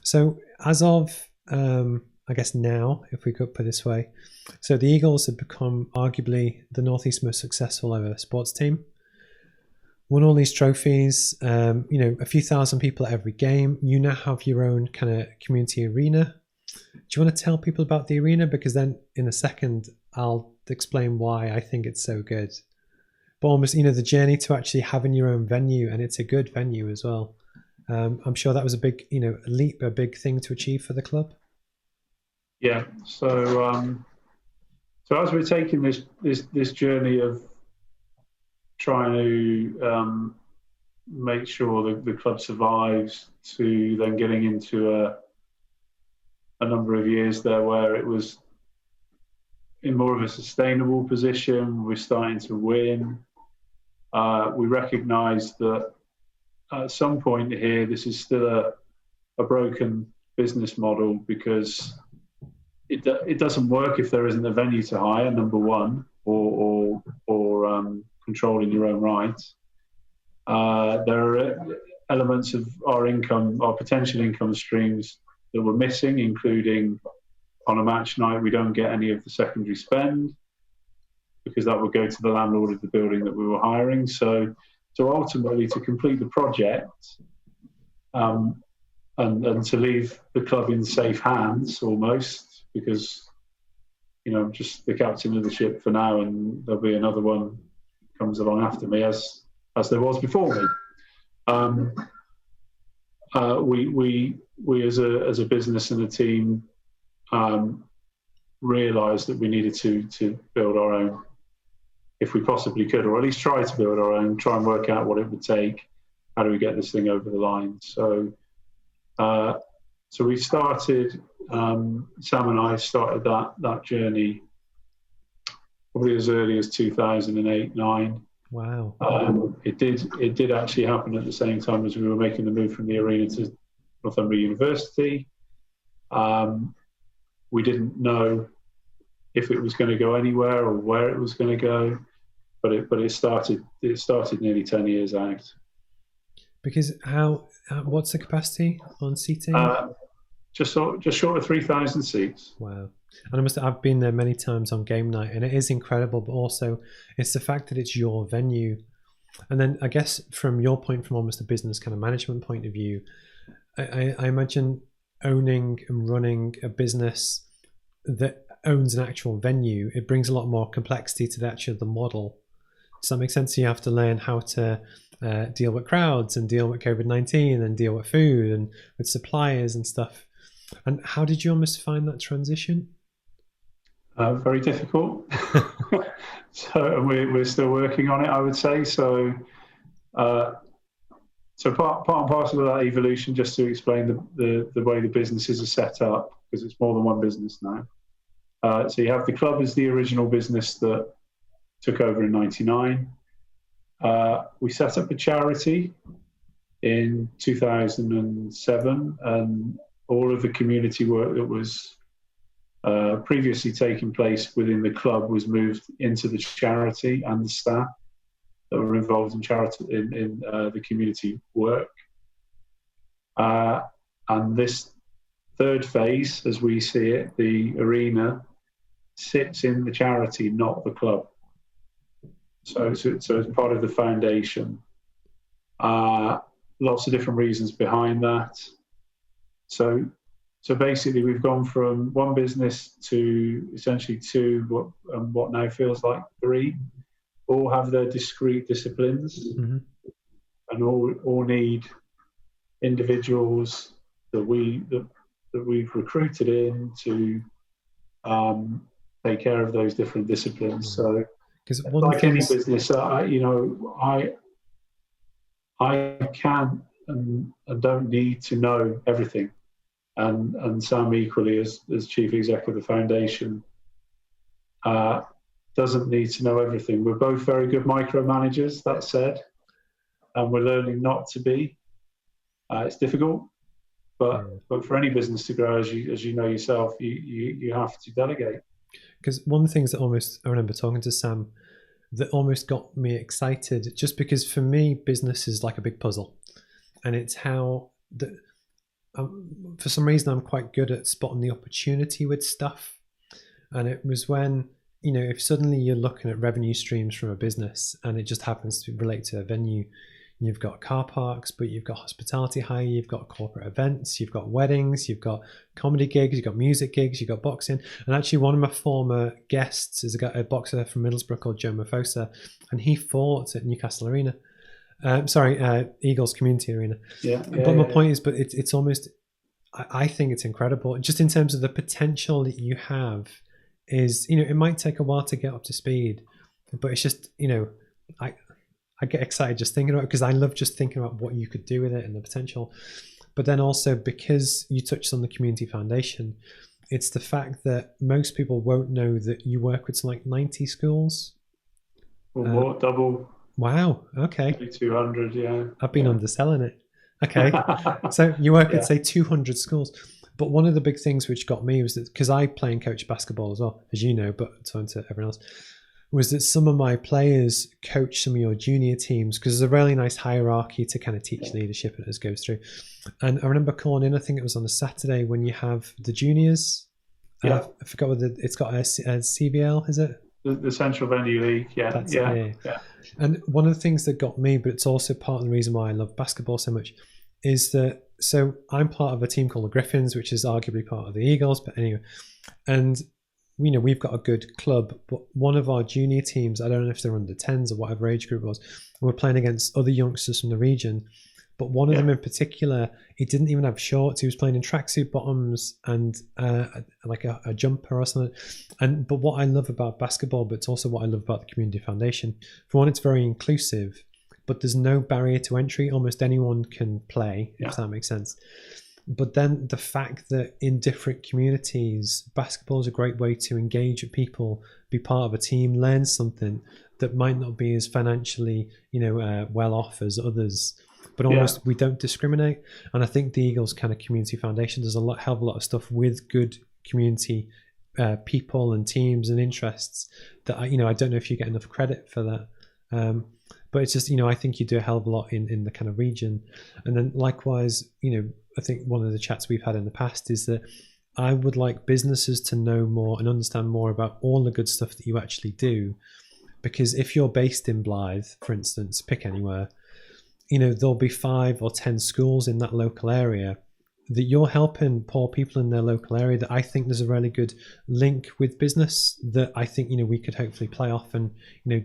So as of, I guess now, if we could put it this way, so the Eagles have become arguably the Northeast's most successful ever sports team. Won all these trophies, a few thousand people at every game. You now have your own kind of community arena. Do you want to tell people about the arena? Because then in a second, I'll explain why I think it's so good. But almost, the journey to actually having your own venue, and it's a good venue as well. I'm sure that was a big, a big thing to achieve for the club. Yeah. So as we're taking this journey of trying to make sure the club survives, to then getting into a number of years there where it was in more of a sustainable position, we're starting to win. We recognise that at some point here, this is still a broken business model, because it doesn't work if there isn't a venue to hire, number one, or controlling your own rights. There are elements of our potential income streams that we're missing, including on a match night, we don't get any of the secondary spend, because that would go to the landlord of the building that we were hiring. So ultimately, to complete the project and to leave the club in safe hands almost, because I'm just the captain of the ship for now, and there'll be another one comes along after me, as there was before me. We as a business and a team realised that we needed to build our own, if we possibly could, or at least try to build our own, try and work out what it would take. How do we get this thing over the line? So we started, Sam and I started that journey probably as early as 2008-9. Wow. It did actually happen at the same time as we were making the move from the arena to Northumbria University. We didn't know if it was going to go anywhere or where it was going to go, but it started nearly 10 years out. Because what's the capacity on seating? Just short of 3,000 seats. Wow. And I've been there many times on game night, and it is incredible, but also it's the fact that it's your venue. And then I guess from your point, from almost a business kind of management point of view, I imagine owning and running a business that owns an actual venue, it brings a lot more complexity to the model. Does that make sense? So you have to learn how to deal with crowds and deal with COVID-19 and deal with food and with suppliers and stuff. And how did you almost find that transition? Very difficult. So we're still working on it, I would say. So part and parcel of that evolution, just to explain the way the businesses are set up, because it's more than one business now. So you have the club as the original business that took over in 99. We set up a charity in 2007, and all of the community work that was previously taking place within the club was moved into the charity, and the staff that were involved in charity in the community work. And this third phase, as we see it, the arena, sits in the charity, not the club. So it's part of the foundation. Lots of different reasons behind that. So basically, we've gone from one business to essentially two, what now feels like three. All have their discrete disciplines, mm-hmm. and all need individuals that we've recruited in to take care of those different disciplines. So, because like any business, I can't and don't need to know everything. And Sam equally, as chief exec of the foundation, doesn't need to know everything. We're both very good micromanagers, that said, and we're learning not to be. It's difficult, but for any business to grow, as you know yourself, you have to delegate. Because one of the things that I remember talking to Sam, that almost got me excited, just because for me, business is like a big puzzle, and it's how for some reason, I'm quite good at spotting the opportunity with stuff. And it was when, if suddenly you're looking at revenue streams from a business and it just happens to relate to a venue, you've got car parks, but you've got hospitality hire, you've got corporate events, you've got weddings, you've got comedy gigs, you've got music gigs, you've got boxing. And actually one of my former guests is a boxer from Middlesbrough called Joe Mofosa, and he fought at Newcastle Arena. Eagles Community Arena. But my point is, but it's almost, I think it's incredible. Just in terms of the potential that you have is, it might take a while to get up to speed, but it's just, I get excited just thinking about it because I love just thinking about what you could do with it and the potential. But then also because you touched on the community foundation, it's the fact that most people won't know that you work with some 90 schools. Or more, double. Wow. Okay. 200. Yeah. I've been underselling it. Okay. So you work at say 200 schools. But one of the big things which got me was that, because I play and coach basketball as well, as you know, but talking to everyone else, was that some of my players coach some of your junior teams, because there's a really nice hierarchy to kind of teach leadership as it goes through. And I remember calling in, I think it was on a Saturday, when you have the juniors. I forgot whether it's got a CVL, is it? The Central Venue League, yeah. And one of the things that got me, but it's also part of the reason why I love basketball so much, is that, so I'm part of a team called the Griffins, which is arguably part of the Eagles, but anyway, and we've got a good club, but one of our junior teams, I don't know if they're under 10s or whatever age group it was, we're playing against other youngsters from the region, but one of them in particular, he didn't even have shorts. He was playing in tracksuit bottoms and like a jumper or something. But what I love about basketball, but it's also what I love about the Community Foundation, for one, it's very inclusive, but there's no barrier to entry. Almost anyone can play, if that makes sense. But then the fact that in different communities, basketball is a great way to engage with people, be part of a team, learn something that might not be as financially, well off as others. But almost we don't discriminate. And I think the Eagles kind of Community Foundation does hell of a lot of stuff with good community people and teams and interests that I don't know if you get enough credit for that. But it's just, I think you do a hell of a lot in the kind of region. And then likewise, I think one of the chats we've had in the past is that I would like businesses to know more and understand more about all the good stuff that you actually do. Because if you're based in Blythe, for instance, pick anywhere, there'll be 5 or 10 schools in that local area that you're helping poor people in their local area, that I think there's a really good link with business that I think, we could hopefully play off and,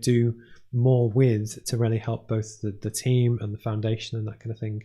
do more with to really help both the team and the foundation and that kind of thing.